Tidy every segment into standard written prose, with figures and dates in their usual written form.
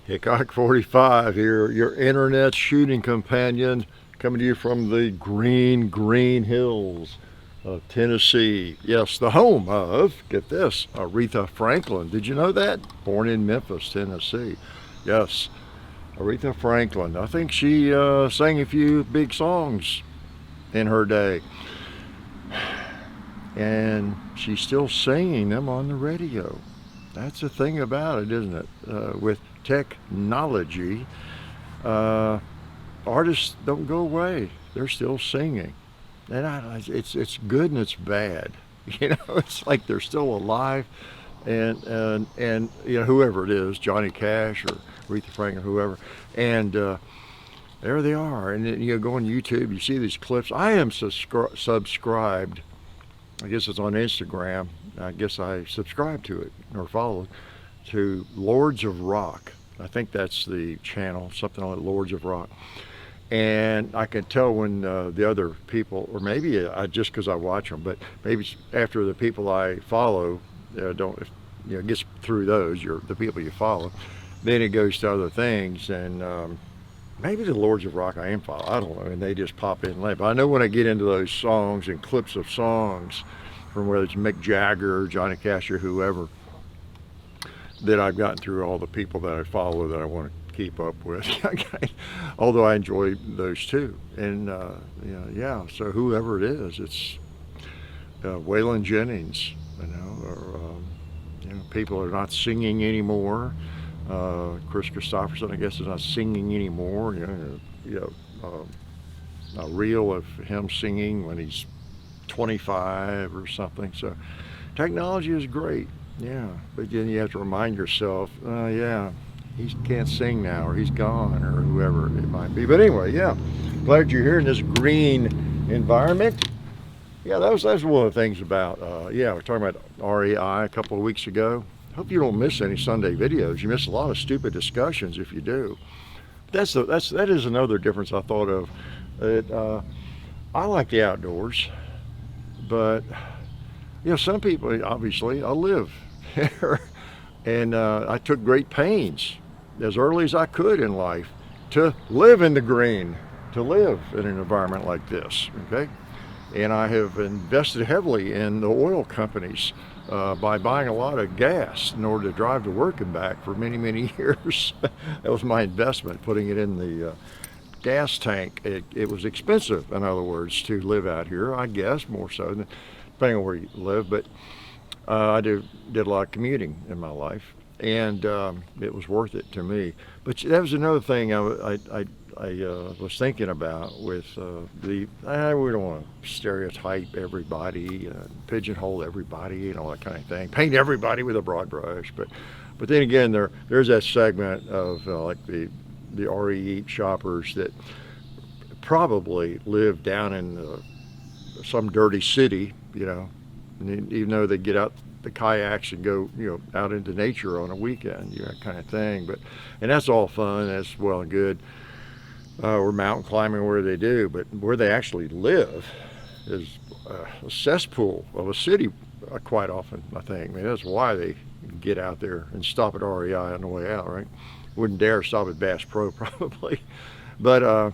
Hickok 45 here, your internet shooting companion, coming to you from the green hills of Tennessee. Yes, the home of, get this, Aretha Franklin. Did you know that? Born in Memphis, Tennessee. Yes, Aretha Franklin. I think she sang a few big songs in her day. And she's still singing them on the radio. That's the thing about it, isn't it? With technology, artists don't go away. They're still singing. And it's good and it's bad. You know, it's like they're still alive. And you know, whoever it is, Johnny Cash or Aretha Franklin, whoever. And there they are. And then you go on YouTube, you see these clips. I am subscribed. I guess it's on Instagram. I guess I subscribe to it or follow to Lords of Rock. I think that's the channel, something like Lords of Rock. And I can tell when the other people, or maybe just because I watch them, but maybe after the people I follow don't, you know, gets through those, the people you follow, then it goes to other things. And maybe the Lords of Rock I am following, I don't know, and they just pop in late. But I know when I get into those songs and clips of songs from whether it's Mick Jagger, Johnny Cash, or whoever, that I've gotten through all the people that I follow that I want to keep up with. Although I enjoy those too. And you know, yeah, so whoever it is, it's Waylon Jennings, you know, or you know, people are not singing anymore. Chris Christopherson, I guess, is not singing anymore. A reel of him singing when he's 25 or something. So technology is great, yeah. But then you have to remind yourself, yeah, he can't sing now, or he's gone, or whoever it might be. But anyway, yeah, glad you're here in this green environment. Yeah, that's one of the things about, yeah, we're talking about REI a couple of weeks ago. Hope you don't miss any Sunday videos. You miss a lot of stupid discussions if you do. That is another difference I thought of. I like the outdoors, but you know, some people, obviously, I live here, and I took great pains as early as I could in life to live in the green, to live in an environment like this. Okay, and I have invested heavily in the oil companies. By buying a lot of gas in order to drive to work and back for many years. That was my investment, putting it in the gas tank. It was expensive, in other words, to live out here, I guess, more so, depending on where you live. But I did a lot of commuting in my life, and it was worth it to me. But that was another thing I was thinking about with we don't want to stereotype everybody, pigeonhole everybody, and all that kind of thing. Paint everybody with a broad brush, but then again, there's that segment of like the RE shoppers that probably live down in some dirty city, you know, and even though they get out the kayaks and go, you know, out into nature on a weekend, you know, that kind of thing. And that's all fun, that's well and good. Or mountain climbing where they do, but where they actually live is a cesspool of a city quite often, I think. I mean, that's why they get out there and stop at REI on the way out, right? Wouldn't dare stop at Bass Pro probably, but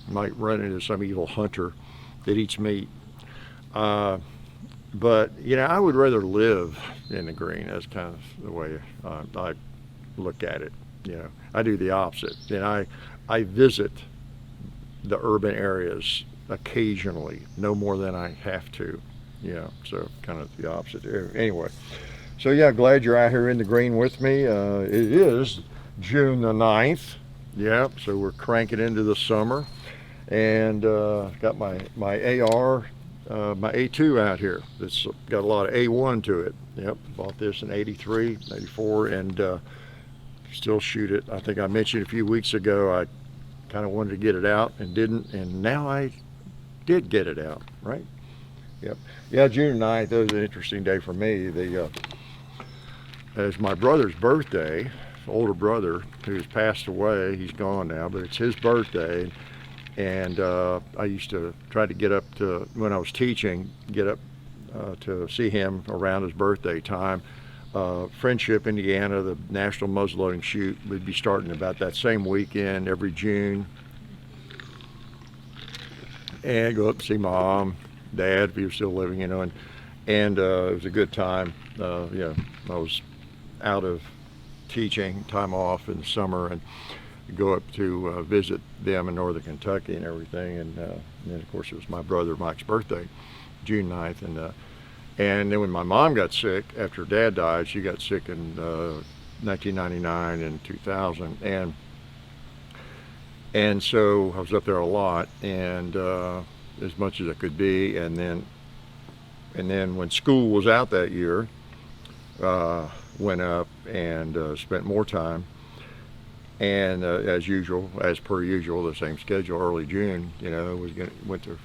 might run into some evil hunter that eats meat. But, you know, I would rather live in the green. That's kind of the way I look at it. You know, I do the opposite. And I visit the urban areas occasionally, no more than I have to, you know, so kind of the opposite there. Anyway, so yeah, glad you're out here in the green with me. It is June the 9th, yeah, so we're cranking into the summer, and got my AR, my A2 out here. It's got a lot of A1 to it. Yep, bought this in 83, 84, and still shoot it. I think I mentioned a few weeks ago I kind of wanted to get it out and didn't, and now I did get it out, right? Yep. Yeah, June 9th, that was an interesting day for me. It's my brother's birthday, older brother who's passed away. He's gone now, but it's his birthday, and I used to try to get up to, when I was teaching, get up to see him around his birthday time. Friendship, Indiana, the National Muzzleloading Shoot would be starting about that same weekend every June. And go up and see Mom, Dad, if he was still living, you know, and it was a good time. Yeah, I was out of teaching, time off in the summer, and go up to visit them in northern Kentucky and everything. And then, of course, it was my brother Mike's birthday, June 9th. And then when my mom got sick, after Dad died, she got sick in 1999 and 2000. And so I was up there a lot, and as much as I could be. And then when school was out that year, went up and spent more time. And as per usual, the same schedule. Early June, you know, was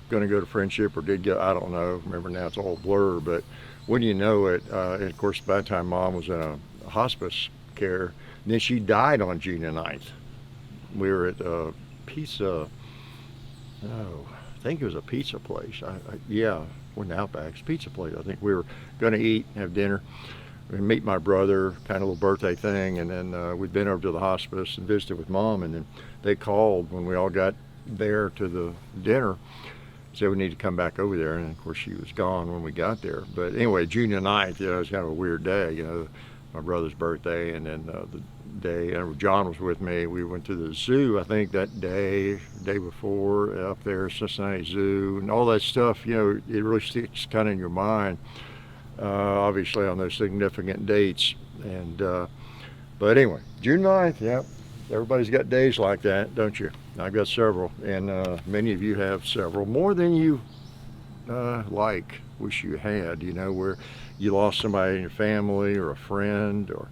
gonna go to Friendship, or did go. I don't know. Remember now, it's all blur. But when you know it, and of course, by the time Mom was in a hospice care, and then she died on June the 9th. We were at a pizza. Oh, I think it was a pizza place. Yeah, we're in Outback's pizza place. I think we were gonna eat, have dinner. We meet my brother, kind of a little birthday thing, and then we'd been over to the hospice and visited with Mom, and then they called when we all got there to the dinner, said we need to come back over there, and of course she was gone when we got there. But anyway, June the 9th, you know, it was kind of a weird day, you know, my brother's birthday, and then the day, and John was with me. We went to the zoo, I think that day before, up there, Cincinnati Zoo, and all that stuff, you know, it really sticks kind of in your mind. Obviously on those significant dates. And but anyway, June 9th, yeah, everybody's got days like that, don't you? I've got several, and many of you have several, more than you wish you had, you know, where you lost somebody in your family, or a friend, or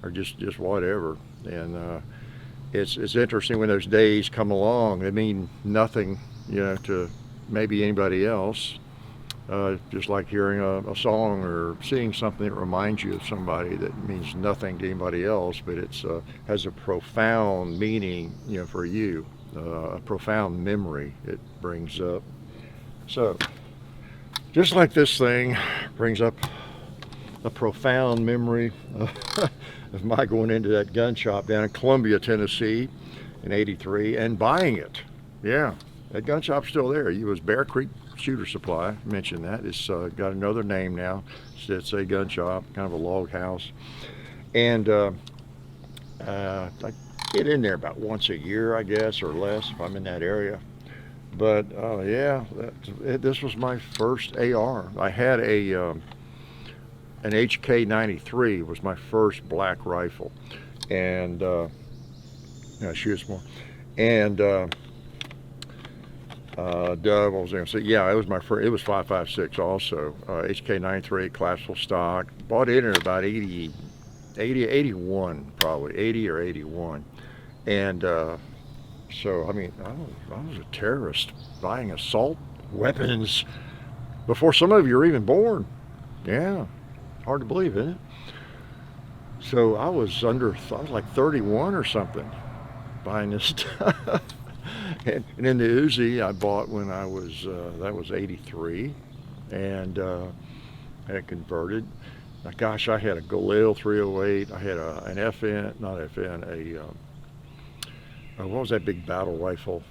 just whatever. And it's interesting when those days come along. They mean nothing, you know, to maybe anybody else. Just like hearing a song or seeing something that reminds you of somebody that means nothing to anybody else, but it's has a profound meaning, you know, for you, a profound memory it brings up. So, just like this thing brings up a profound memory of my going into that gun shop down in Columbia, Tennessee, in '83, and buying it. Yeah, that gun shop's still there. It was Bear Creek Shooter Supply. I mentioned that. It's got another name now. It's a gun shop, kind of a log house. And I get in there about once a year, I guess, or less if I'm in that area. But yeah, this was my first AR. I had an HK93 was my first black rifle, and shoots more. And what was I going to say? Yeah, it was my first. It was 5.56 also. HK93 classical stock. Bought it in about 81 probably, 80 or 81. And so I mean, I was a terrorist buying assault weapons before some of you are even born. Yeah, hard to believe, isn't it? So I was like 31 or something buying this stuff. And then the Uzi I bought when I was, that was 83, and had converted. Now, gosh, I had a Galil 308. I had an FN, not FN, what was that big battle rifle?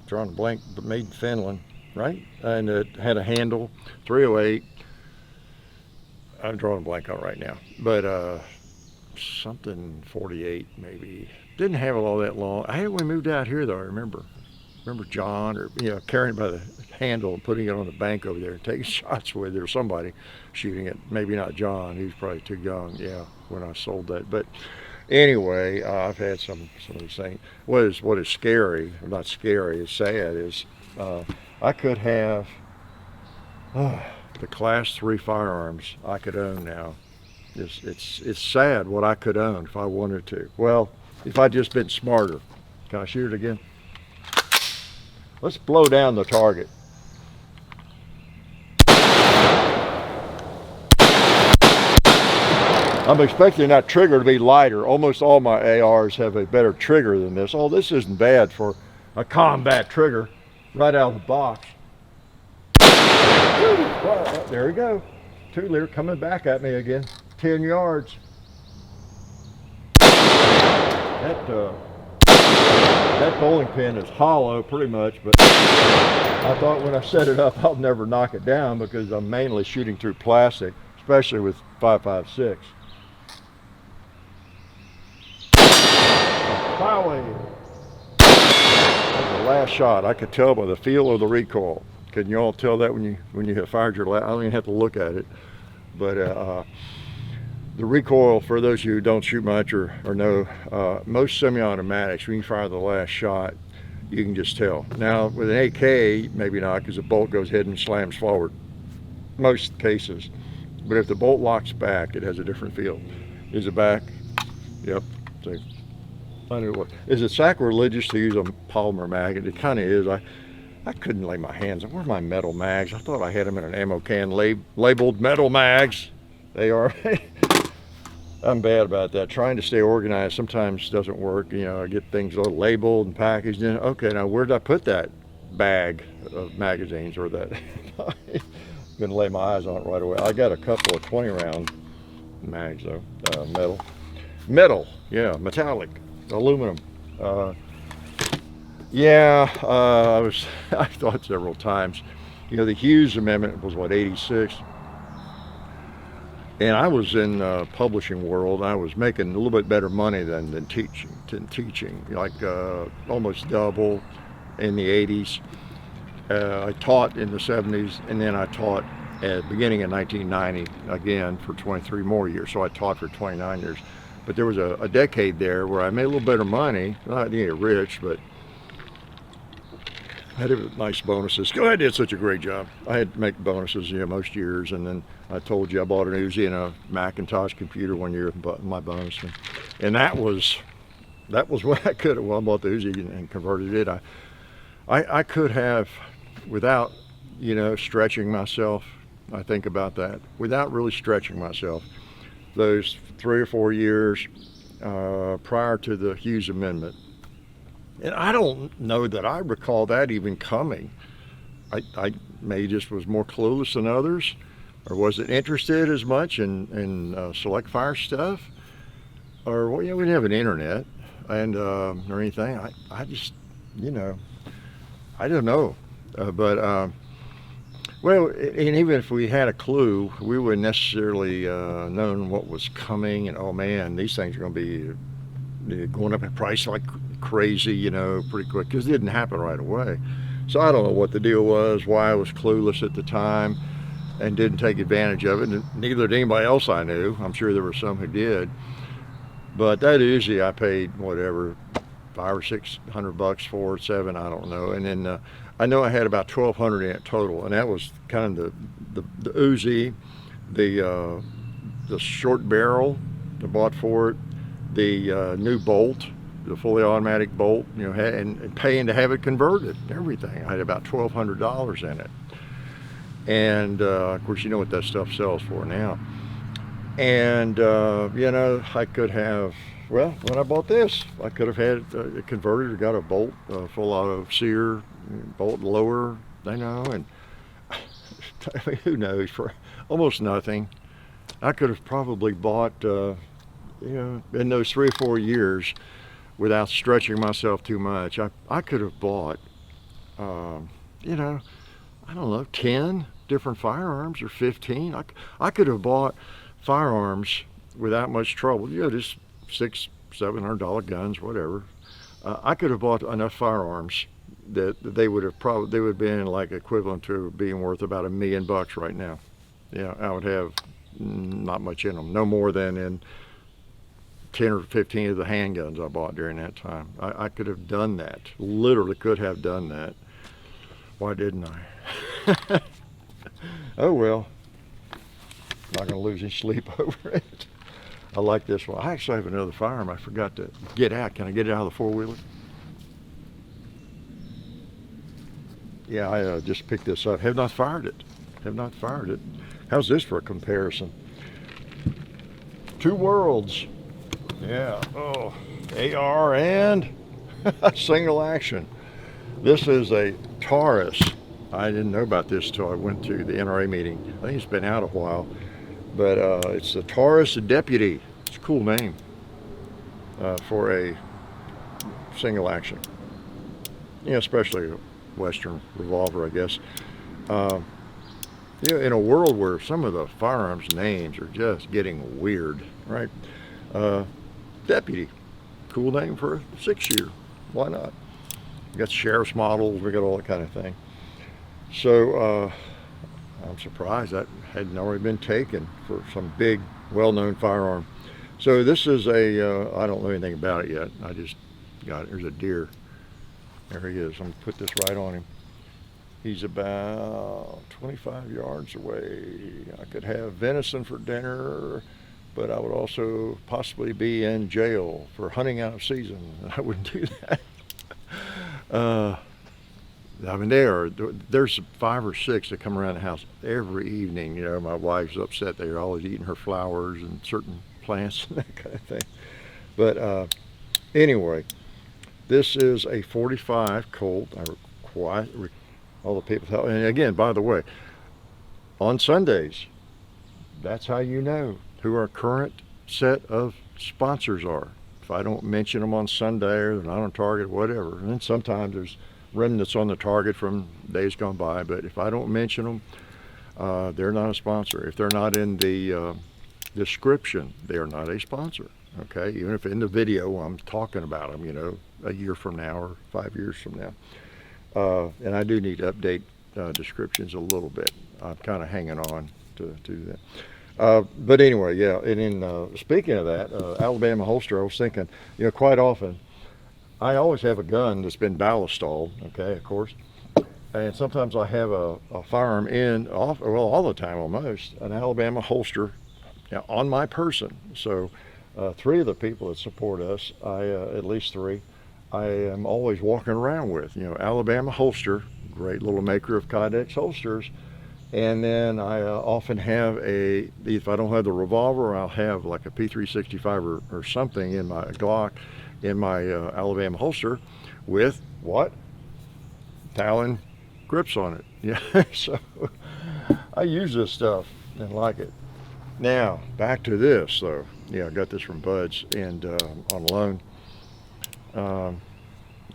Drawing a blank, but made in Finland, right? And it had a handle, 308. I'm drawing a blank on it right now, but something 48 maybe. Didn't have it all that long. I had when we moved out here though. I remember John, or you know, carrying it by the handle and putting it on the bank over there and taking shots with it, or somebody shooting it. Maybe not John. He was probably too young. Yeah, when I sold that. But anyway, I've had some of these things. What is scary? Not scary. It's sad. Is I could have the Class 3 firearms I could own now. It's sad what I could own if I wanted to. Well, if I'd just been smarter. Can I shoot it again? Let's blow down the target. I'm expecting that trigger to be lighter. Almost all my ARs have a better trigger than this. Oh, this isn't bad for a combat trigger right out of the box. There we go. 2-liter coming back at me again. 10 yards. That bowling pin is hollow pretty much, but I thought when I set it up I'll never knock it down because I'm mainly shooting through plastic, especially with 5.56. Finally, the last shot, I could tell by the feel of the recoil. Can you all tell that when you fired your last? I don't even have to look at it, but the recoil, for those of you who don't shoot much or know, most semi-automatics, when you fire the last shot, you can just tell. Now with an AK, maybe not, because the bolt goes ahead and slams forward, most cases. But if the bolt locks back, it has a different feel. Is it back? Yep. So, I knew what. Is it sacrilegious to use a polymer mag? It kind of is. I couldn't lay my hands on. Where's my metal mags? I thought I had them in an ammo can labeled metal mags. They are. I'm bad about that. Trying to stay organized sometimes doesn't work. You know, I get things all labeled and packaged in. Okay, now where did I put that bag of magazines or that? Gonna lay my eyes on it right away. I got a couple of 20-round mags though. Metal, yeah, metallic, aluminum. I thought several times. You know, the Hughes Amendment was what, 86? And I was in the publishing world. I was making a little bit better money than teaching, like almost double in the 80s. I taught in the 70s, and then I taught at the beginning of 1990 again for 23 more years. So I taught for 29 years. But there was a decade there where I made a little better money. Not get rich, but I had nice bonuses. I did such a great job. I had to make bonuses, you know, most years, and then I told you I bought an Uzi and a Macintosh computer one year, but my bonus, and that was what I could have. Well, I bought the Uzi and converted it. I could have, without, you know, stretching myself. I think about that without really stretching myself. Those 3 or 4 years prior to the Hughes Amendment. And I don't know that I recall that even coming. I maybe just was more clueless than others, or wasn't interested as much in select fire stuff, or well, you know, we didn't have an internet and or anything. I just, you know, I don't know, well, and even if we had a clue, we wouldn't necessarily known what was coming. And oh man, these things are going to be going up in price like crazy, you know, pretty quick, because it didn't happen right away. So I don't know what the deal was, why I was clueless at the time and didn't take advantage of it, and neither did anybody else I knew. I'm sure there were some who did. But that Uzi I paid whatever, $500 or $600 for, $7, I don't know. And then I know I had about 1,200 in it total, and that was kind of the Uzi, the short barrel I bought for it, the new bolt, the fully automatic bolt, you know, and paying to have it converted, everything. I had about $1,200 in it. And of course, you know what that stuff sells for now. And you know, I could have, well, when I bought this, I could have had it converted or got a bolt, full auto sear, bolt lower, you know, and I mean, who knows, for almost nothing. I could have probably bought, you know, in those 3 or 4 years, without stretching myself too much, I could have bought, you know, I don't know, 10 different firearms or 15. I could have bought firearms without much trouble, you know, just $600, $700 guns, whatever. I could have bought enough firearms that they would have been like equivalent to being worth about $1 million right now. Yeah, I would have not much in them, no more than in 10 or 15 of the handguns I bought during that time. I could have done that, literally could have done that. Why didn't I? Oh well, not gonna lose any sleep over it. I like this one. I actually have another firearm I forgot to get out. Can I get it out of the four-wheeler? Yeah, I just picked this up. Have not fired it. Have not fired it. How's this for a comparison? Two worlds. Yeah. Oh, AR and single action. This is a Taurus I didn't know about this till I went to the NRA meeting. I think it's been out a while, but it's the Taurus Deputy. It's a cool name for a single action. Especially a Western revolver, I guess. In a world where some of the firearms names are just getting weird, right? Deputy, cool name for a 6-shooter. Why not? We got sheriff's models, we got all that kind of thing. So I'm surprised that hadn't already been taken for some big, well-known firearm. So this is I don't know anything about it yet. I just got it. There's a deer. There he is. I'm going to put this right on him. He's about 25 yards away. I could have venison for dinner, but I would also possibly be in jail for hunting out of season. I wouldn't do that. I mean, there's 5 or 6 that come around the house every evening. My wife's upset they're always eating her flowers and certain plants and that kind of thing. But anyway, this is a 45 Colt. All the people tell, and again, by the way, on Sundays, that's how you know who our current set of sponsors are. If I don't mention them on Sunday or they're not on target, whatever, and then sometimes there's remnants on the target from days gone by, but if I don't mention them, they're not a sponsor. If they're not in the description, they are not a sponsor. Okay, even if in the video I'm talking about them, a year from now or 5 years from now. And I do need to update descriptions a little bit. I'm kind of hanging on to do that. But anyway, yeah, and in speaking of that, Alabama holster, I was thinking, quite often, I always have a gun that's been ballast stalled, okay, of course. And sometimes I have a firearm all the time almost, an Alabama holster on my person. So 3 of the people that support us, at least 3, I am always walking around with, Alabama holster, great little maker of Kydex holsters. And then I often have if I don't have the revolver, I'll have like a P365 or something in my Glock, in my Alabama holster with what? Talon grips on it. Yeah, so I use this stuff and like it. Now, back to this though. Yeah, I got this from Bud's and on loan.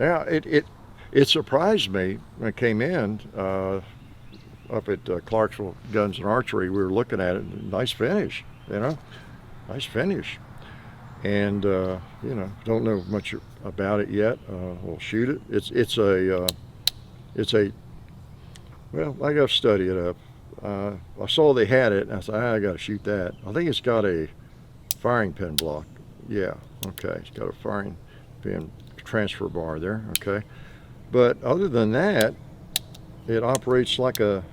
Yeah, it surprised me when it came in up at Clarksville Guns and Archery. We were looking at it. Nice finish, nice finish. And don't know much about it yet. We'll shoot it. It's a well, I got to study it up. I saw they had it, and I said, I got to shoot that. I think it's got a firing pin block. Yeah, okay, it's got a firing pin transfer bar there, okay. But other than that, it operates like a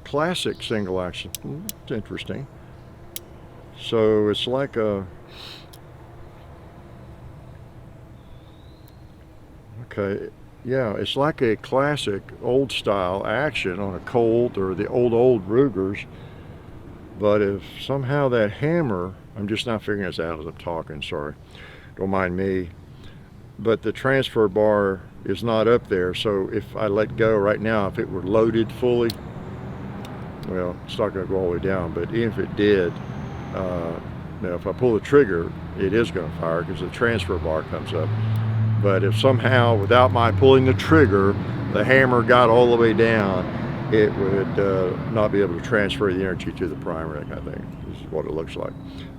classic single action. It's interesting. So it's like a, okay, yeah, it's like a classic old style action on a Colt or the old Rugers. But if somehow that hammer, I'm just not figuring this out as I'm talking, sorry, don't mind me, but the transfer bar is not up there. So if I let go right now, if it were loaded fully, well, it's not going to go all the way down, but even if it did, now if I pull the trigger, it is going to fire because the transfer bar comes up. But if somehow, without my pulling the trigger, the hammer got all the way down, it would not be able to transfer the energy to the primer, that kind of thing. This is what it looks like.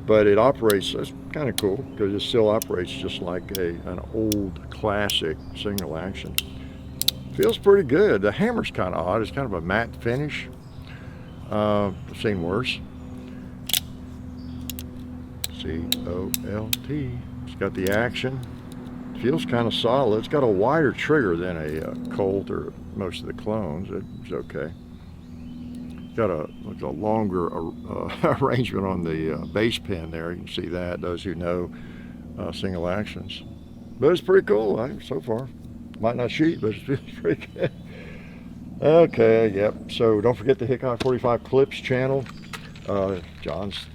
But it operates, it's kind of cool, because it still operates just like an old classic single action. Feels pretty good. The hammer's kind of odd. It's kind of a matte finish. I've seen worse. C-O-L-T. It's got the action. Feels kind of solid. It's got a wider trigger than a Colt or most of the clones. It's okay. It's got a longer arrangement on the base pin there. You can see that, those who know single actions. But it's pretty cool so far. Might not shoot, but it's pretty good. Okay, yep. So don't forget the Hickok 45 Clips channel. John's,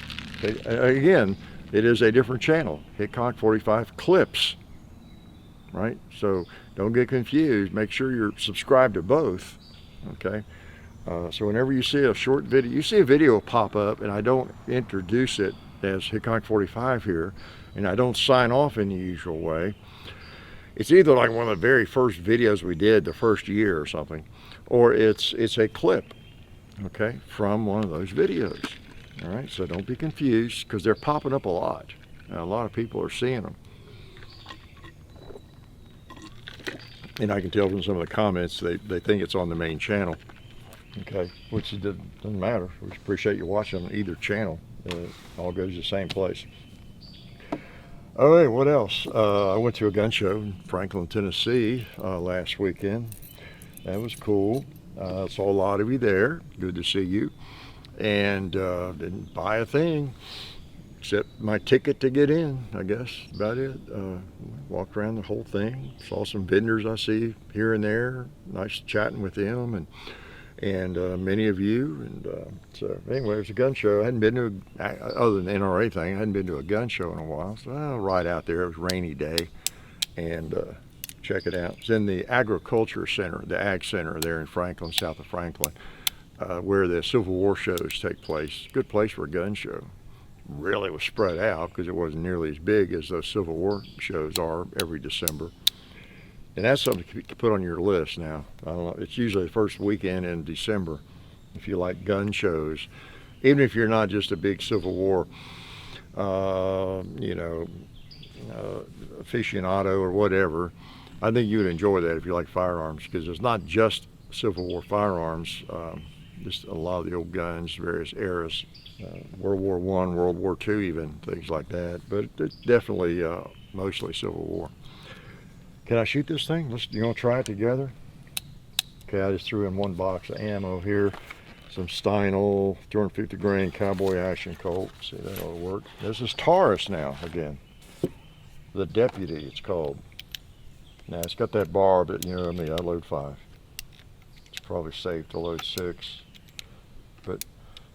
again, it is a different channel. Hickok 45 Clips. Right? So don't get confused. Make sure you're subscribed to both. Okay. So whenever you see a short video, you see a video pop up, and I don't introduce it as Hickok 45 here, and I don't sign off in the usual way. It's either like one of the very first videos we did the first year or something, or it's a clip, okay, from one of those videos. All right, so don't be confused, because they're popping up a lot. A lot of people are seeing them. And I can tell from some of the comments they think it's on the main channel. Okay, which it doesn't matter. We appreciate you watching on either channel. It all goes to the same place. All right, what else? I went to a gun show in Franklin, Tennessee last weekend. That was cool. Saw a lot of you there. Good to see you. And didn't buy a thing except my ticket to get in, I guess. About it. Walked around the whole thing. Saw some vendors I see here and there. Nice chatting with them, and many of you. And so anyway, it was a gun show. I hadn't been to, other than NRA thing, I hadn't been to a gun show in a while. So right out there, it was a rainy day, and check it out. It's in the Agriculture Center, the Ag Center there in Franklin, south of Franklin, where the Civil War shows take place. Good place for a gun show. Really was spread out because it wasn't nearly as big as those Civil War shows are every December. And that's something to put on your list now. I don't know, it's usually the first weekend in December if you like gun shows. Even if you're not just a big Civil War, aficionado or whatever, I think you would enjoy that if you like firearms, because it's not just Civil War firearms, just a lot of the old guns, various eras, World War I, World War II even, things like that. But it's definitely mostly Civil War. Can I shoot this thing? You want to try it together? Okay, I just threw in one box of ammo here. Some Steinel 250 grain cowboy action Colt. See, that'll work. This is Taurus now again. The Deputy, it's called. Now it's got that bar, but you know what I mean, I load 5. It's probably safe to load 6. But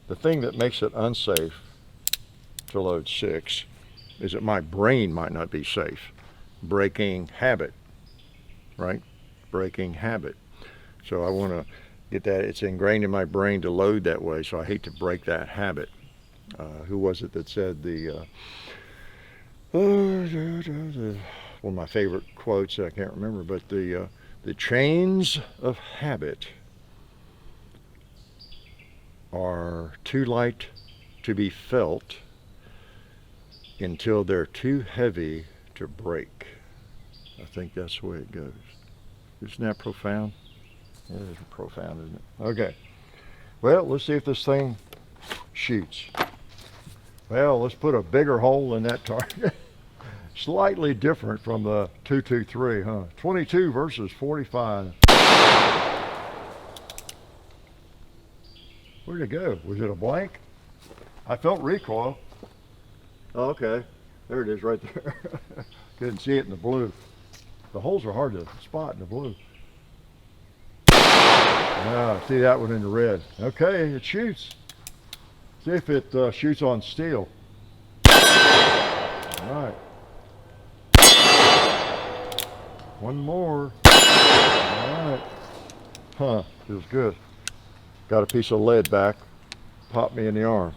the thing that makes it unsafe to load 6 is that my brain might not be safe. Breaking habit, right? Breaking habit. So I want to get that. It's ingrained in my brain to load that way, so I hate to break that habit. Who was it that said one of my favorite quotes, I can't remember, but the chains of habit are too light to be felt until they're too heavy to break. I think that's the way it goes. Isn't that profound? It is profound, isn't it? Okay. Well, let's see if this thing shoots. Well, let's put a bigger hole in that target. Slightly different from the 223, huh? 22 versus 45. Where'd it go? Was it a blank? I felt recoil. Oh, okay. There it is right there. Couldn't see it in the blue. The holes are hard to spot in the blue. Ah, see that one in the red. Okay, it shoots. See if it shoots on steel. All right. One more. All right. Huh, feels good. Got a piece of lead back. Popped me in the arm.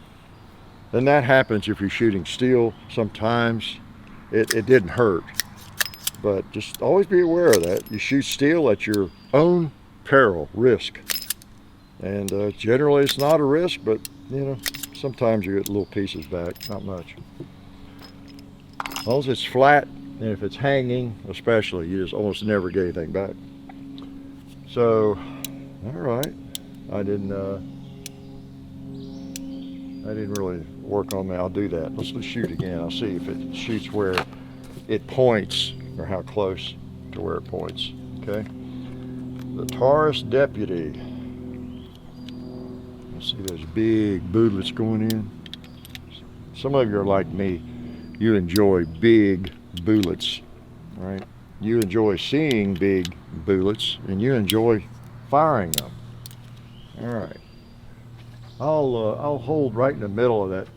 And that happens if you're shooting steel. Sometimes it didn't hurt. But just always be aware of that. You shoot steel at your own peril, risk. And generally it's not a risk, but you know, sometimes you get little pieces back, not much. As long as it's flat, and if it's hanging especially, you just almost never get anything back. So, all right. I didn't really work on that. I'll do that. Let's shoot again. I'll see if it shoots where it points, or how close to where it points. Okay. The Taurus Deputy. See those big bootlets going in? Some of you are like me. You enjoy big bootlets, right? You enjoy seeing big bootlets, and you enjoy firing them. All right. I'll hold right in the middle of that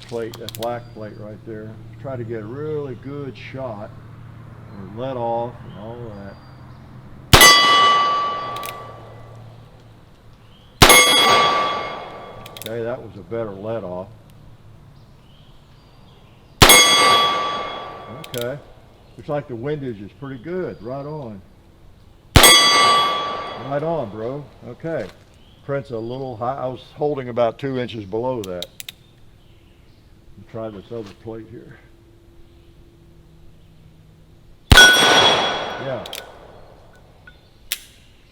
plate, that black plate right there. Try to get a really good shot, and let off and all of that. Okay, that was a better let off. Okay, looks like the windage is pretty good. Right on. Right on, bro. Okay. Print's a little high. I was holding about 2 inches below that. Try this other plate here. Yeah.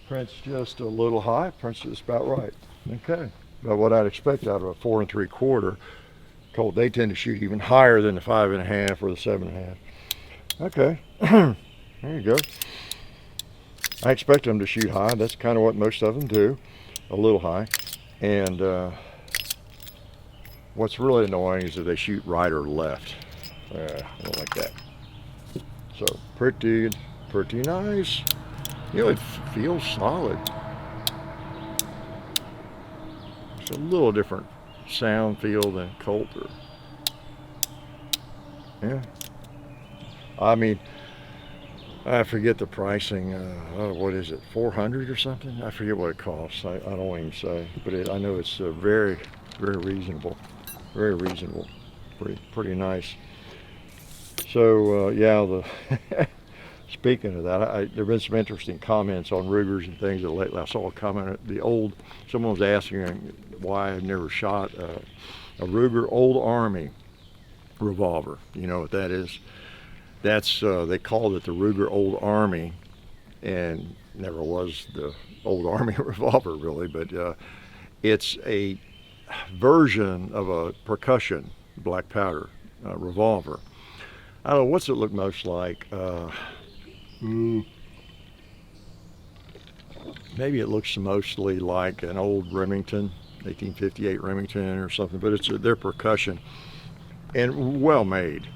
Print's just a little high. Print's just about right. Okay. About what I'd expect out of a 4 3/4 Colt. They tend to shoot even higher than the 5.5 or the 7.5. Okay. There you go. I expect them to shoot high. That's kind of what most of them do. A little high. And what's really annoying is that they shoot right or left. I don't like that. So pretty nice. You know, it feels solid. It's a little different sound feel than Colt. Yeah. I mean, I forget the pricing. What is it, 400 or something? I forget what it costs. I don't even say, but I know it's very, very reasonable. Very reasonable. Pretty nice. So yeah, speaking of that, there've been some interesting comments on Rugers and things lately. I saw a comment. Someone was asking why I've never shot a Ruger Old Army revolver. You know what that is? That's they called it the Ruger Old Army, and never was the Old Army revolver really, but it's a version of a percussion black powder revolver. I don't know, what's it look most like? Maybe it looks mostly like an old Remington, 1858 Remington or something, but they're percussion and well made.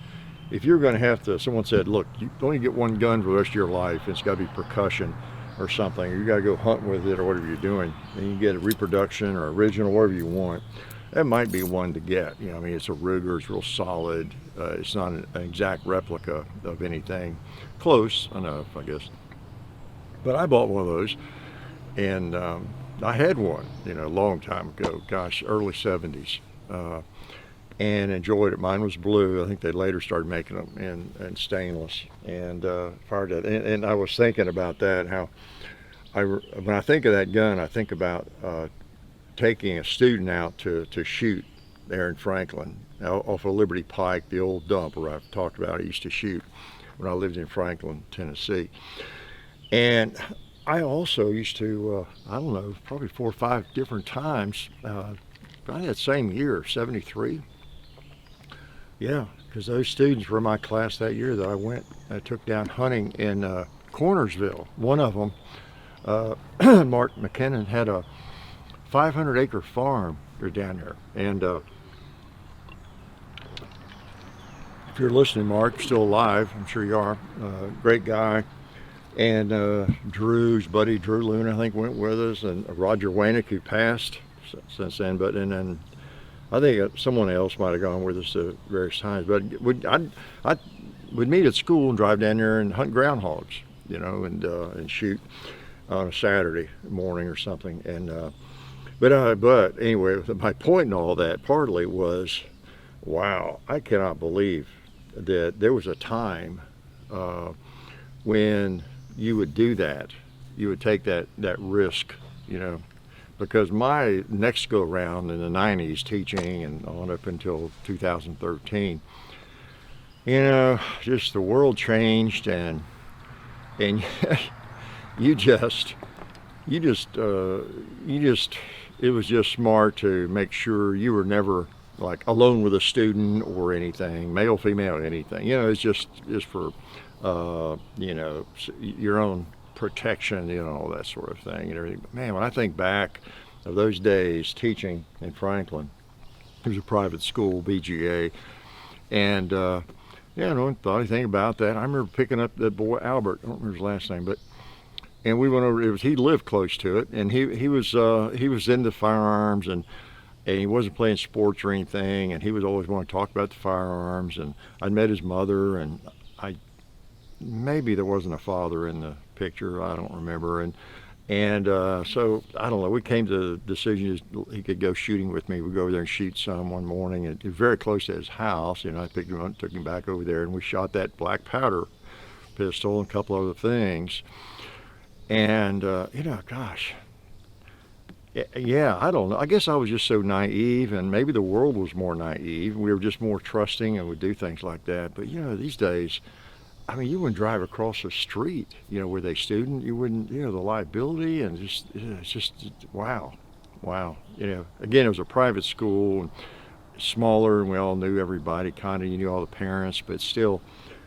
If you're going to have to, someone said, look, you only get one gun for the rest of your life. It's got to be percussion or something. You got to go hunting with it or whatever you're doing. And you get a reproduction or original, whatever you want. That might be one to get. You know, I mean, it's a Ruger. It's real solid. It's not an exact replica of anything. Close enough, I guess. But I bought one of those, and I had one, you know, a long time ago. Gosh, early 70s. And enjoyed it. Mine was blue. I think they later started making them in stainless, and fired it. And I was thinking about that, how when I think of that gun, I think about taking a student out to shoot there in Franklin, off of Liberty Pike, the old dump where I've talked about I used to shoot when I lived in Franklin, Tennessee. And I also used to, I don't know, probably 4 or 5 different times, probably that same year, 73. Yeah, because those students were in my class that year that I took down hunting in Cornersville. One of them, Mark McKinnon, had a 500-acre farm down there. And if you're listening, Mark, you're still alive, I'm sure you are. Great guy. And Drew's buddy, Drew Loon, I think, went with us, and Roger Wanick, who passed since then. And then I think someone else might have gone with us at various times. But we'd meet at school and drive down there and hunt groundhogs, you know, and shoot on a Saturday morning or something. And but anyway, my point in all that partly was, wow, I cannot believe that there was a time when you would do that. You would take that risk, you know. Because my next go around in the 90s teaching and on up until 2013, you know, just the world changed, and it was just smart to make sure you were never like alone with a student or anything, male, female, anything. You know, it's just for, you know, your own protection, you know, all that sort of thing and everything. But man, when I think back of those days teaching in Franklin, it was a private school, BGA, and yeah, I don't thought anything about that. I remember picking up that boy Albert, I don't remember his last name, and we went over. He lived close to it, and he was into firearms, and he wasn't playing sports or anything, and he was always wanting to talk about the firearms. And I'd met his mother, and maybe there wasn't a father in the picture, I don't remember. And so, I don't know, we came to the decision he could go shooting with me. We'd go over there and shoot some one morning, and it was very close to his house. You know, I picked him up, took him back over there, and we shot that black powder pistol and a couple other things. And, you know, gosh, yeah, I don't know. I guess I was just so naive, and maybe the world was more naive. We were just more trusting and would do things like that. But, you know, these days, I mean, you wouldn't drive across the street, you know, with a student. You wouldn't, you know, the liability and just, you know, it's just, wow, wow. You know, again, it was a private school, and smaller, and we all knew everybody, kind of, you knew all the parents. But still,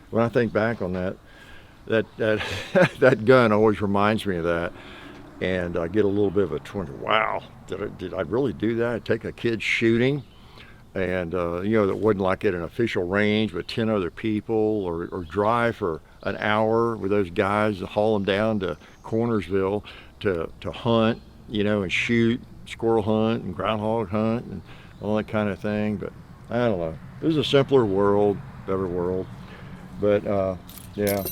when I think back on that that gun always reminds me of that. And I get a little bit of a twinge. Wow, did I really do that? Take a kid shooting? And you know, that wasn't like at an official range with 10 other people, or drive for an hour with those guys to haul them down to Cornersville to hunt, you know, and shoot, squirrel hunt and groundhog hunt and all that kind of thing. But I don't know. It was a simpler world, better world. But yeah,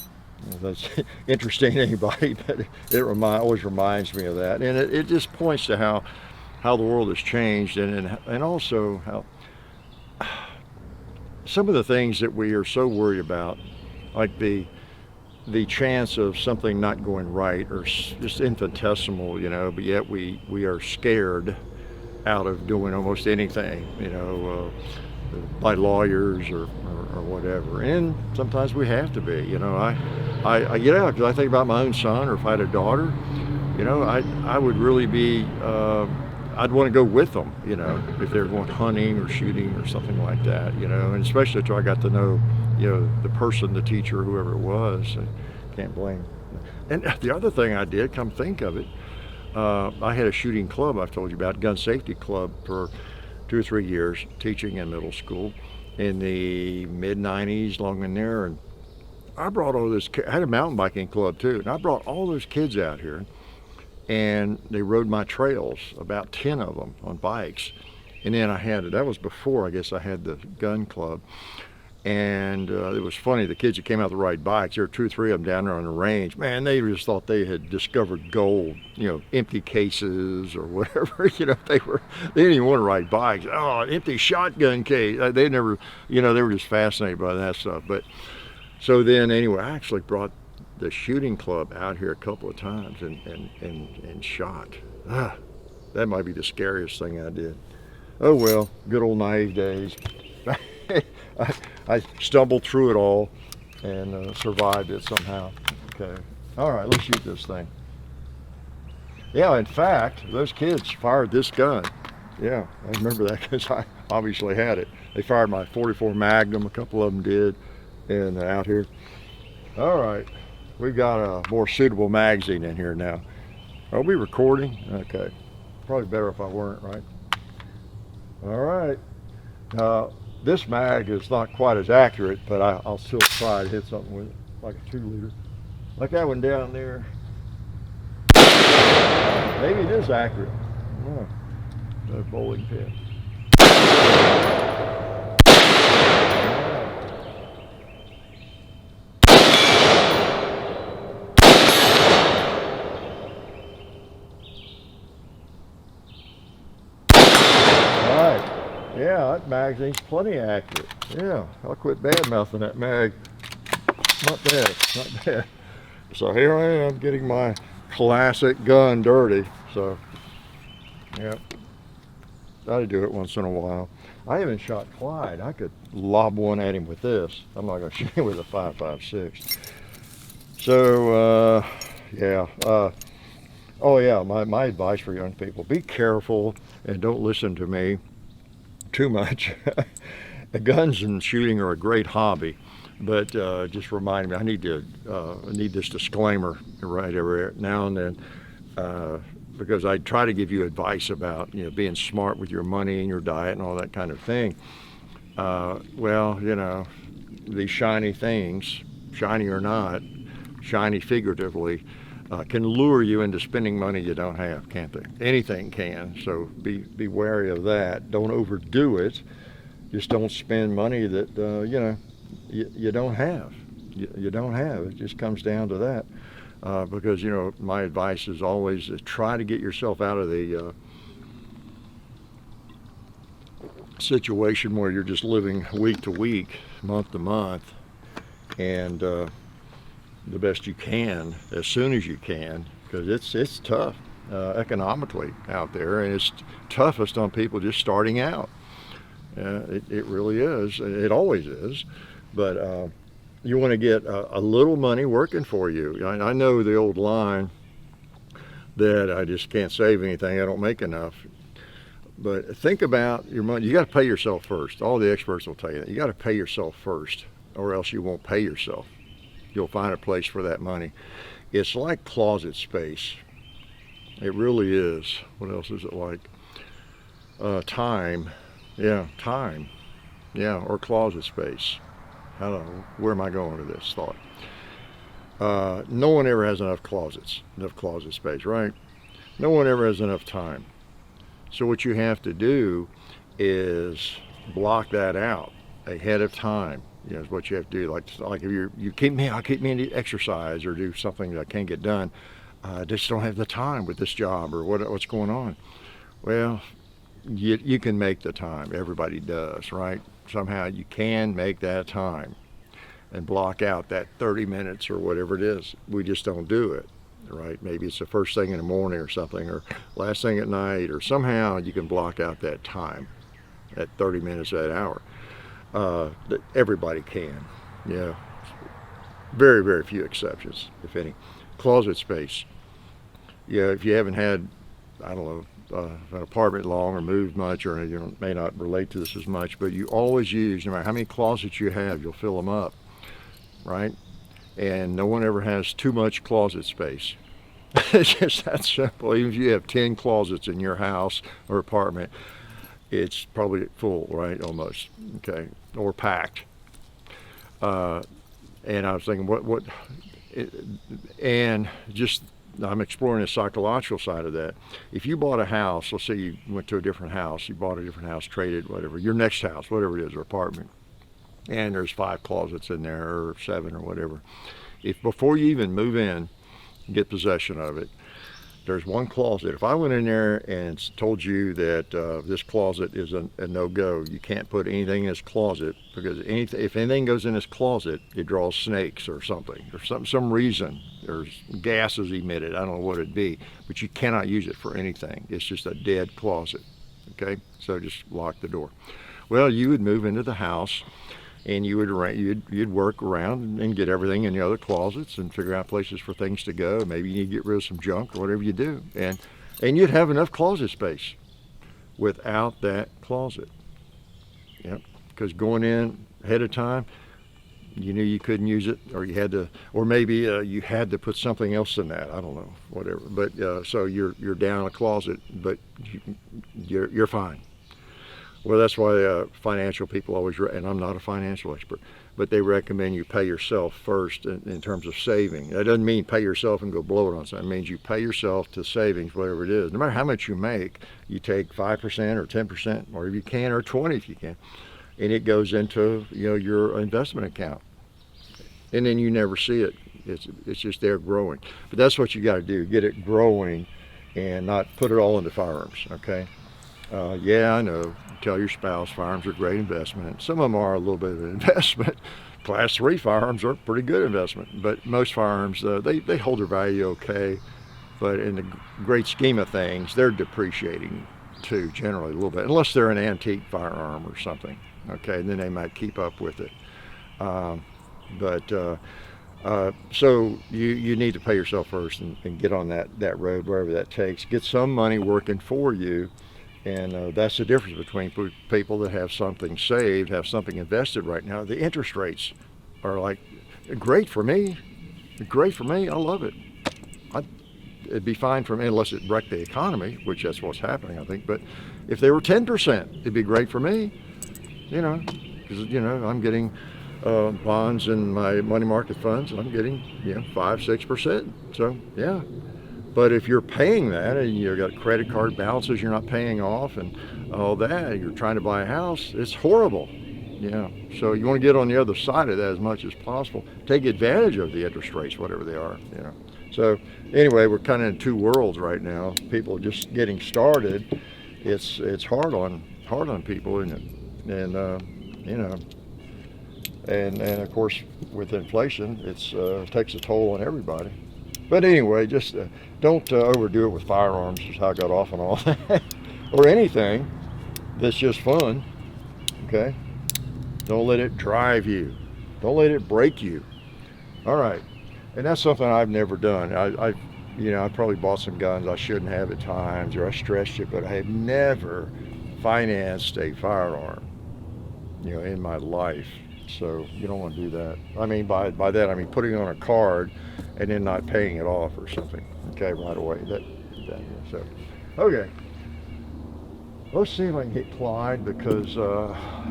that's interesting to anybody, but it always reminds me of that. And it just points to how the world has changed, and also how some of the things that we are so worried about, like the chance of something not going right, or just infinitesimal, you know, but yet we are scared out of doing almost anything, you know, by lawyers or whatever. And sometimes we have to be, you know. I get out because I think about my own son, or if I had a daughter, you know, I would really be, I'd want to go with them, you know, if they're going hunting or shooting or something like that, you know, and especially after I got to know, you know, the person, the teacher, whoever it was. I can't blame. And the other thing I did, come think of it, I had a shooting club I've told you about, gun safety club, for 2 or 3 years, teaching in middle school in the mid-90s, long in there. And I brought all this, I had a mountain biking club too, and I brought all those kids out here, and they rode my trails, about 10 of them on bikes. And then that was before, I guess, I had the gun club. And it was funny, the kids that came out to ride bikes, there were 2 or 3 of them down there on the range. Man, they just thought they had discovered gold, you know, empty cases or whatever. You know, they didn't even want to ride bikes. Oh, an empty shotgun case. They never, you know, they were just fascinated by that stuff. But so then anyway, I actually brought the shooting club out here a couple of times and shot. That might be the scariest thing I did. Oh well, good old naive days. I stumbled through it all and survived it somehow. Okay. All right, let's shoot this thing. Yeah, in fact, those kids fired this gun. Yeah, I remember that because I obviously had it. They fired my .44 Magnum, a couple of them did, and out here. All right, we've got a more suitable magazine in here now. Are we recording? Okay. Probably better if I weren't, right? All right. This mag is not quite as accurate, but I'll still try to hit something with it, like a 2-liter. Like that one down there. Maybe it is accurate. Oh, the bowling pin. Yeah, that magazine's plenty accurate. Yeah, I'll quit bad-mouthing that mag. Not bad, not bad. So here I am getting my classic gun dirty. So, yeah, gotta do it once in a while. I haven't shot Clyde. I could lob one at him with this. I'm not gonna shoot him with a 5.56. So, yeah. Oh yeah, my advice for young people: be careful and don't listen to me too much. Guns and shooting are a great hobby, but just remind me, I need this disclaimer right every now and then, because I try to give you advice about, you know, being smart with your money and your diet and all that kind of thing. Well, you know, these shiny things, shiny or not, shiny figuratively, can lure you into spending money you don't have, can't they? Anything can, so be wary of that. Don't overdo it. Just don't spend money that, you know, you don't have. You don't have. It just comes down to that. because, you know, my advice is always to try to get yourself out of the situation where you're just living week to week, month to month, and the best you can as soon as you can, because it's tough economically out there, and it's toughest on people just starting out. It really is. It always is. But you want to get a little money working for you. I know the old line that I just can't save anything, I don't make enough. But think about your money. You got to pay yourself first. All the experts will tell you that. You got to pay yourself first, or else you won't pay yourself. You'll find a place for that money. It's like closet space. It really is. What else is it like? Time. Yeah, time. Yeah, or closet space. I don't know. Where am I going with this thought? No one ever has enough closet space, right? No one ever has enough time. So what you have to do is block that out ahead of time. You know, is what you have to do. Like if you keep me into exercise or do something that I can't get done. I just don't have the time with this job, or what's going on. Well, you can make the time. Everybody does, right? Somehow you can make that time and block out that 30 minutes or whatever it is. We just don't do it, right? Maybe it's the first thing in the morning or something, or last thing at night, or somehow you can block out that time, that 30 minutes, that hour. That everybody can. Yeah. Very, very few exceptions, if any. Closet space. Yeah, if you haven't had, I don't know, an apartment long or moved much, or you may not relate to this as much, but you always use, no matter how many closets you have, you'll fill them up, right? And no one ever has too much closet space. It's just that simple. Even if you have 10 closets in your house or apartment, it's probably full, right? Almost, okay, or packed. And I was thinking, and just, I'm exploring the psychological side of that. If you bought a house, let's say you went to a different house, you bought a different house, traded, whatever, your next house, whatever it is, or apartment, and there's 5 closets in there, or 7 or whatever. If before you even move in, get possession of it, there's one closet. If I went in there and told you that this closet is a no-go, you can't put anything in this closet, because if anything goes in this closet, it draws snakes or something, or some reason. There's gases emitted. I don't know what it'd be, but you cannot use it for anything. It's just a dead closet. Okay, so just lock the door. Well, you would move into the house, and you'd work around and get everything in the other closets and figure out places for things to go. Maybe you need to get rid of some junk or whatever you do, and you'd have enough closet space without that closet. Yep, because going in ahead of time, you knew you couldn't use it, or you had to, or maybe you had to put something else in that. I don't know, whatever. But so you're down a closet, but you're fine. Well, that's why financial people always, and I'm not a financial expert, but they recommend you pay yourself first in terms of saving. That doesn't mean pay yourself and go blow it on something. It means you pay yourself to savings, whatever it is. No matter how much you make, you take 5% or 10%, or if you can, or 20 if you can, and it goes into your investment account, and then you never see it. It's just there growing. But that's what you got to do: get it growing, and not put it all into firearms. Okay. Yeah, I know. Tell your spouse firearms are a great investment. Some of them are a little bit of an investment. Class 3 firearms are a pretty good investment, but most firearms, they hold their value okay. But in the great scheme of things, they're depreciating too, generally a little bit, unless they're an antique firearm or something. Okay, and then they might keep up with it. So you need to pay yourself first and get on that road, wherever that takes. Get some money working for you. And that's the difference between people that have something saved, have something invested right now. The interest rates are like great for me. Great for me. I love it. It'd be fine for me unless it wrecked the economy, which that's what's happening, I think. But if they were 10%, it'd be great for me. Because I'm getting bonds in my money market funds, and I'm getting 5-6%. So yeah. But if you're paying that, and you've got credit card balances you're not paying off and all that, you're trying to buy a house, it's horrible. So you want to get on the other side of that as much as possible. Take advantage of the interest rates, whatever they are. So anyway, we're kind of in two worlds right now. People just getting started. It's hard on people, isn't it? And you know, and of course with inflation, it takes a toll on everybody. But anyway, just don't overdo it with firearms. Is how I got off on all that, or anything that's just fun. Okay, don't let it drive you. Don't let it break you. All right, and that's something I've never done. I probably bought some guns I shouldn't have at times, or I stretched it, but I have never financed a firearm, in my life. So you don't want to do that. I mean, by that I mean putting it on a card and then not paying it off or something. Okay, right away. So, okay. Let's see if I can hit Clyde, because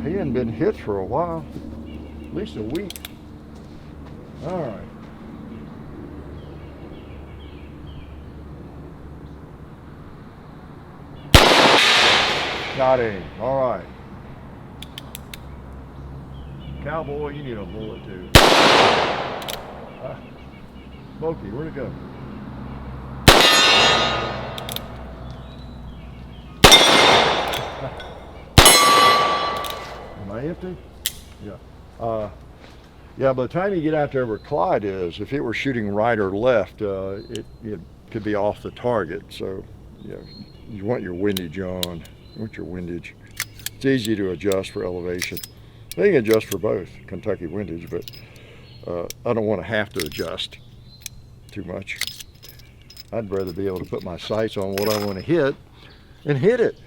he hadn't been hit for a while, at least a week. All right. Got him. All right. Cowboy, you need a bullet too. Smokey, where'd it go? Am I empty? Yeah. Yeah, by the time you get out there where Clyde is, if it were shooting right or left, it could be off the target. So, you want your windage on. You want your windage. It's easy to adjust for elevation. They can adjust for both, Kentucky windage, but I don't want to have to adjust too much. I'd rather be able to put my sights on what I want to hit and hit it.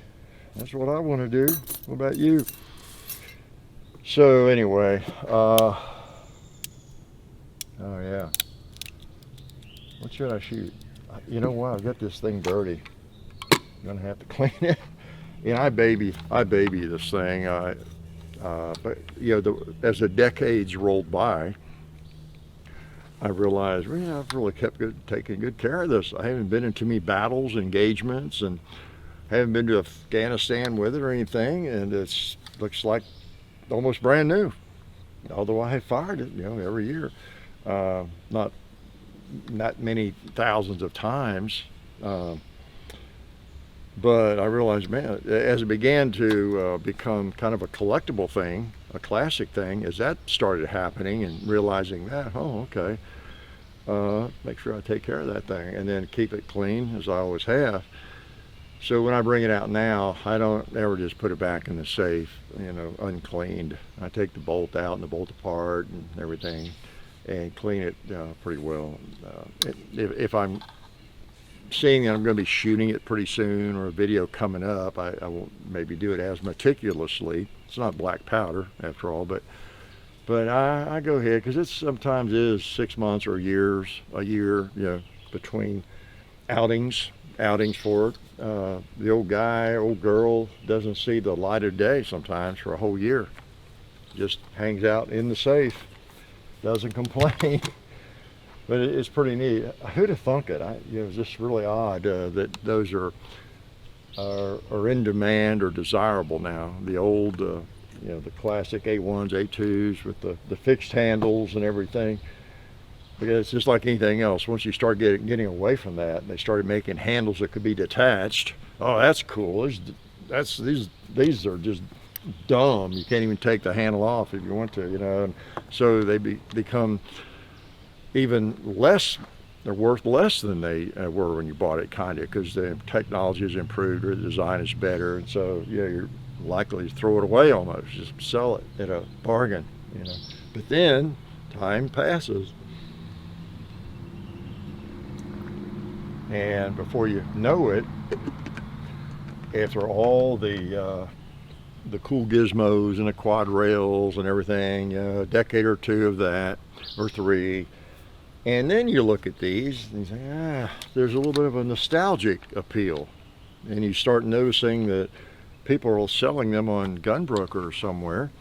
That's what I want to do. What about you? So anyway, oh yeah. What should I shoot? You know what? I've got this thing dirty. I'm gonna have to clean it. And I baby this thing. But as the decades rolled by, I realized, I've really taking good care of this. I haven't been in too many battles, engagements, and haven't been to Afghanistan with it or anything. And it looks like almost brand new. Although I have fired it, every year, not many thousands of times. But I realized, man, as it began to become kind of a collectible thing, a classic thing, as that started happening and realizing that, okay, make sure I take care of that thing and then keep it clean, as I always have. So when I bring it out now, I don't ever just put it back in the safe, uncleaned. I take the bolt out and the bolt apart and everything and clean it pretty well. If I'm seeing that I'm going to be shooting it pretty soon, or a video coming up, I won't maybe do it as meticulously. It's not black powder after all, but I go ahead, because it sometimes is 6 months or a year, between outings for it. The old girl doesn't see the light of day sometimes for a whole year. Just hangs out in the safe, doesn't complain. But it's pretty neat. Who'd have thunk it? It's just really odd that those are in demand or desirable now. The old, the classic A1s, A2s with the fixed handles and everything. Because it's just like anything else. Once you start getting away from that, they started making handles that could be detached. Oh, that's cool. These are just dumb. You can't even take the handle off if you want to, And so they become even less, they're worth less than they were when you bought it, because the technology has improved, or the design is better, and so you're likely to throw it away almost, just sell it at a bargain, But then time passes, and before you know it, after all the cool gizmos and the quad rails and everything, a decade or two of that, or 3. And then you look at these and you say, there's a little bit of a nostalgic appeal. And you start noticing that people are selling them on Gunbroker or somewhere,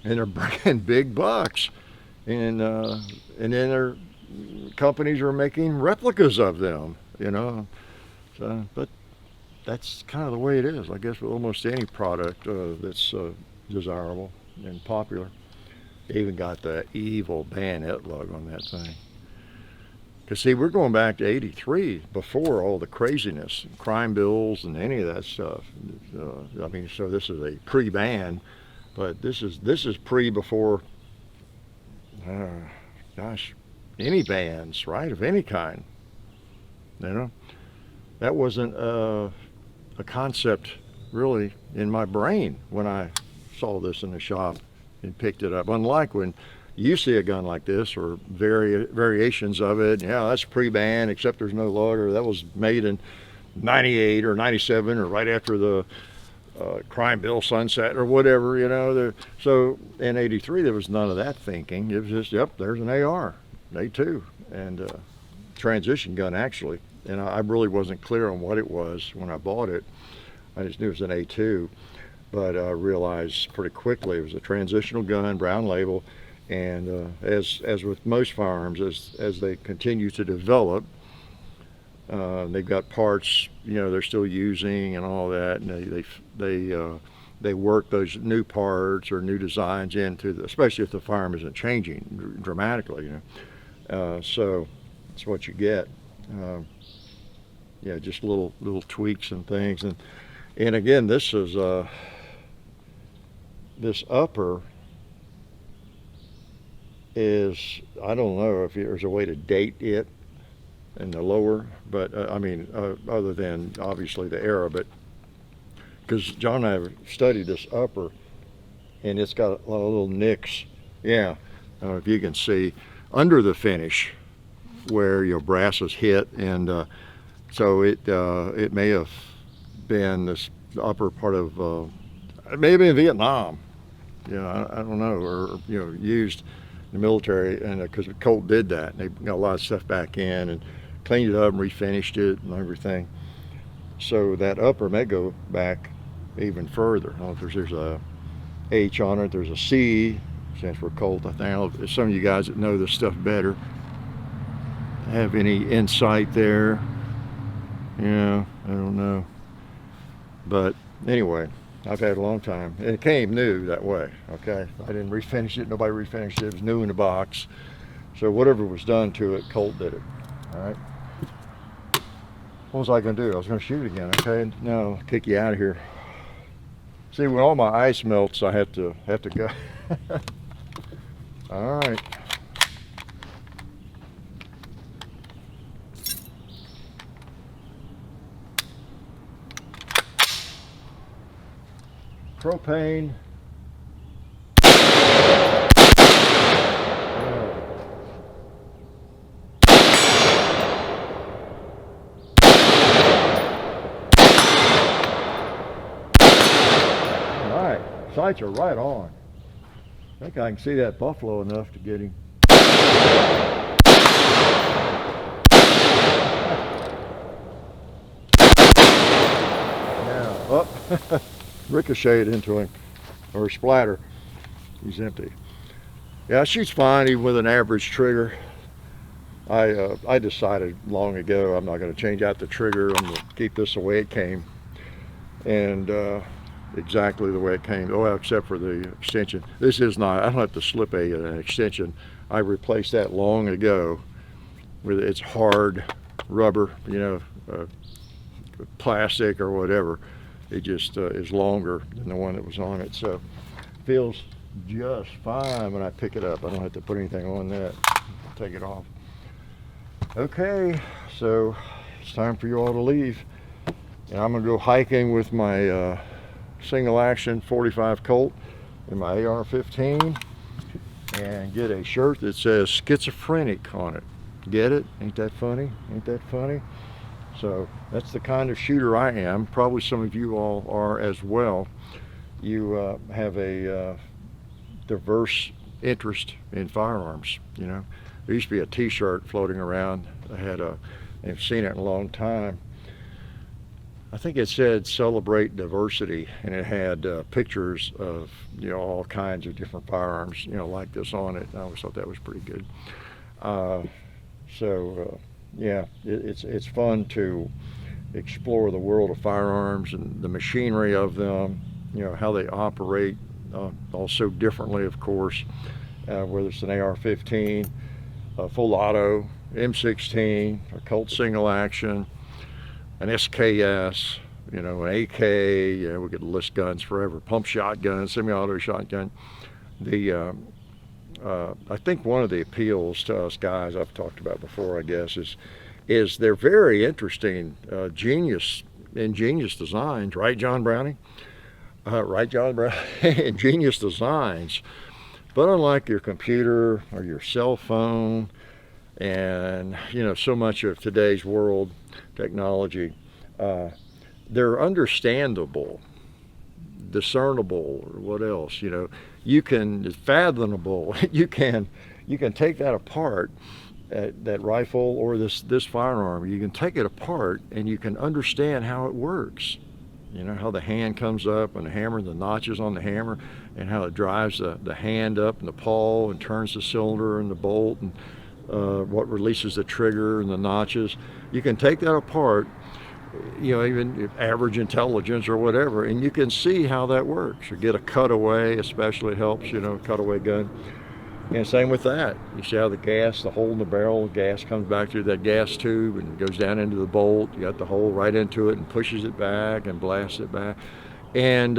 and they're bringing big bucks. And then their companies are making replicas of them, So, but that's kind of the way it is, I guess, with almost any product that's desirable and popular. They even got the evil bayonet lug on that thing. Because see, we're going back to '83, before all the craziness, crime bills and any of that stuff. I mean, so this is a pre-ban, but this is before, gosh, any bans, right, of any kind. You know, that wasn't a concept really in my brain when I saw this in the shop and picked it up. Unlike when you see a gun like this, or variations of it, yeah, that's pre-ban, except there's no logger. That was made in '98 or '97, or right after the crime bill sunset or whatever, you know. So in '83, there was none of that thinking. It was just, yep, there's an AR, A2, and transition gun, actually. And I really wasn't clear on what it was when I bought it. I just knew it was an A2, but I realized pretty quickly it was a transitional gun, brown label. And as with most firearms, as they continue to develop, they've got parts, you know, they're still using and all that, and they work those new parts or new designs into especially if the firearm isn't changing dramatically, you know. So that's what you get. Yeah, just little tweaks and things, and again, this is this upper is, I don't know if there's a way to date it in the lower, but I mean, other than obviously the era, but because John and I have studied this upper, and it's got a lot of little nicks. Yeah, I don't know if you can see under the finish where your brass is hit, and so it may have been this upper part of it may have been Vietnam. You know, I don't know, or you know, used the military, and because Colt did that, and they got a lot of stuff back in and cleaned it up and refinished it and everything. So that upper may go back even further. I don't know if there's a H on it. There's a C, stands for Colt. I think some of you guys that know this stuff better have any insight there. Yeah, I don't know. But anyway, I've had it a long time, and it came new that way, okay? I didn't refinish it, nobody refinished it, it was new in the box. So whatever was done to it, Colt did it, all right? What was I gonna do? I was gonna shoot again, okay? No, I'll kick you out of here. See, when all my ice melts, I have to go. All right. Propane. All right, sights are right on. I think I can see that buffalo enough to get him. Now, up. Ricocheted into him, or splatter. He's empty. Yeah, it shoots fine even with an average trigger. I decided long ago I'm not going to change out the trigger. I'm going to keep this the way it came, and exactly the way it came. Oh, except for the extension. This is not. I don't have to slip an extension. I replaced that long ago with its hard rubber, you know, plastic or whatever. It just is longer than the one that was on it, so feels just fine when I pick it up. I don't have to put anything on that. Take it off. Okay, so it's time for you all to leave, and I'm gonna go hiking with my single action 45 Colt and my AR-15, and get a shirt that says schizophrenic on it. Get it? Ain't that funny? Ain't that funny? So that's the kind of shooter I am. Probably some of you all are as well. You have a diverse interest in firearms, you know. There used to be a t-shirt floating around. I've seen it in a long time. I think it said celebrate diversity, and it had pictures of, you know, all kinds of different firearms, you know, like this on it. I always thought that was pretty good. Yeah, it's fun to explore the world of firearms and the machinery of them, you know, how they operate, also differently, of course, whether it's an AR-15, full auto, M16, a Colt single action, an SKS, you know, an AK, yeah, we could list guns forever, pump shotgun, semi-auto shotgun. I think one of the appeals to us guys I've talked about before, I guess, is they're very interesting, ingenious designs, right, John Browning? Right, John Browning? Ingenious designs. But unlike your computer or your cell phone, and you know, so much of today's world technology, they're understandable, discernible, or what else, you know, you can fathomable. You can take that apart, that rifle or this firearm. You can take it apart and you can understand how it works. You know, how the hand comes up and the hammer, the notches on the hammer, and how it drives the hand up and the pawl and turns the cylinder and the bolt, and what releases the trigger and the notches. You can take that apart, you know, even average intelligence or whatever, and you can see how that works. Or get a cutaway, especially helps, you know, cutaway gun. And same with that. You see how the gas, the hole in the barrel, the gas comes back through that gas tube and goes down into the bolt. You got the hole right into it and pushes it back and blasts it back. And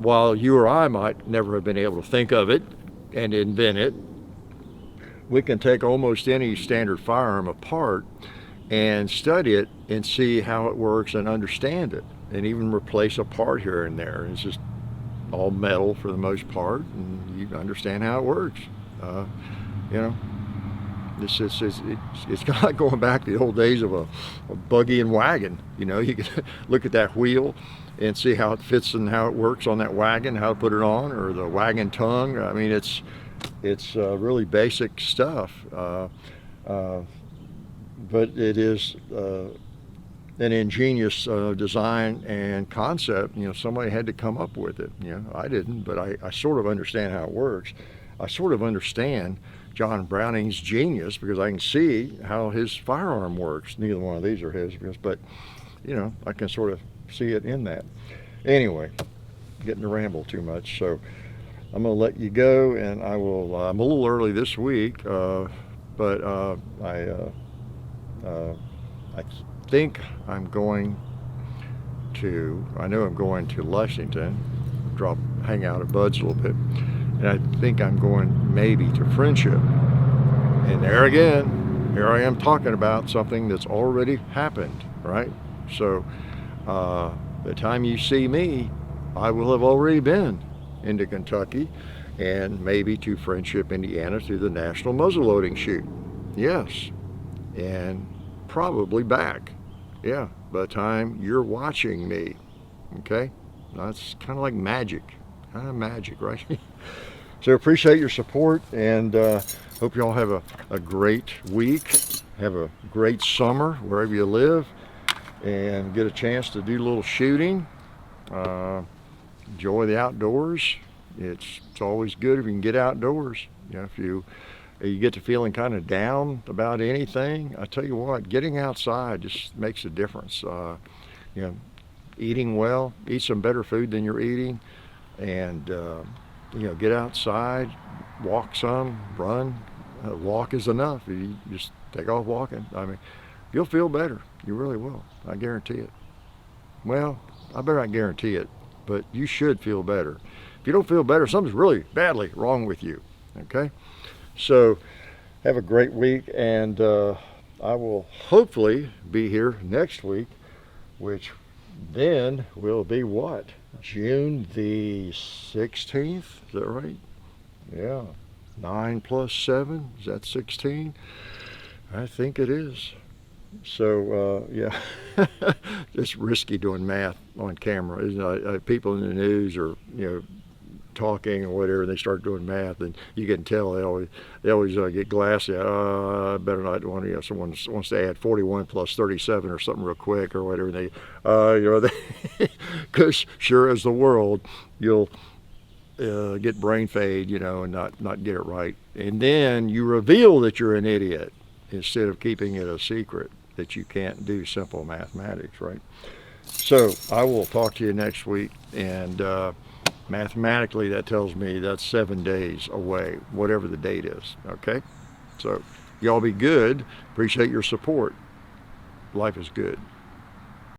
while you or I might never have been able to think of it and invent it, we can take almost any standard firearm apart and study it and see how it works and understand it, and even replace a part here and there. It's just all metal for the most part, and you understand how it works. You know, it's kind of like going back to the old days of a buggy and wagon. You know, you can look at that wheel and see how it fits and how it works on that wagon, how to put it on, or the wagon tongue. I mean, it's really basic stuff. But it is an ingenious design and concept. You know, somebody had to come up with it. You know, I didn't, but I sort of understand how it works. I sort of understand John Browning's genius because I can see how his firearm works. Neither one of these are his, but you know, I can sort of see it in that. Anyway, getting to ramble too much, so I'm going to let you go, and I will. I'm a little early this week, but I think I'm going to, I know I'm going to Lexington, hang out at Bud's a little bit, and I think I'm going maybe to Friendship. And there again, here I am talking about something that's already happened, right? So the time you see me, I will have already been into Kentucky and maybe to Friendship, Indiana, through the National Muzzleloading Shoot. Yes, and probably back. Yeah, by the time you're watching me. Okay, that's kind of like magic. Kind of magic, right? So appreciate your support, and hope you all have a great week. Have a great summer wherever you live, and get a chance to do a little shooting. Enjoy the outdoors. It's always good if you can get outdoors. You know, if you get to feeling kind of down about anything, I tell you what, getting outside just makes a difference. You know, eating well, eat some better food than you're eating, and you know, get outside, walk some, run. Walk is enough. You just take off walking. I mean, you'll feel better. You really will. I guarantee it. Well, I better not guarantee it, but you should feel better. If you don't feel better, something's really badly wrong with you. Okay? So have a great week, and I will hopefully be here next week, which then will be what? June the 16th? Is that right? Yeah. 9 plus 7, is that 16? I think it is. So yeah, it's risky doing math on camera. People in the news are, you know, talking or whatever, and they start doing math, and you can tell they always get glassy. I better not want to, you know, someone wants to add 41 plus 37 or something real quick or whatever. They, you know, because sure as the world, you'll get brain fade, you know, and not get it right, and then you reveal that you're an idiot instead of keeping it a secret that you can't do simple mathematics, right? So I will talk to you next week, and mathematically that tells me that's 7 days away, whatever the date is. Okay, so Y'all be good. Appreciate your support. Life is good.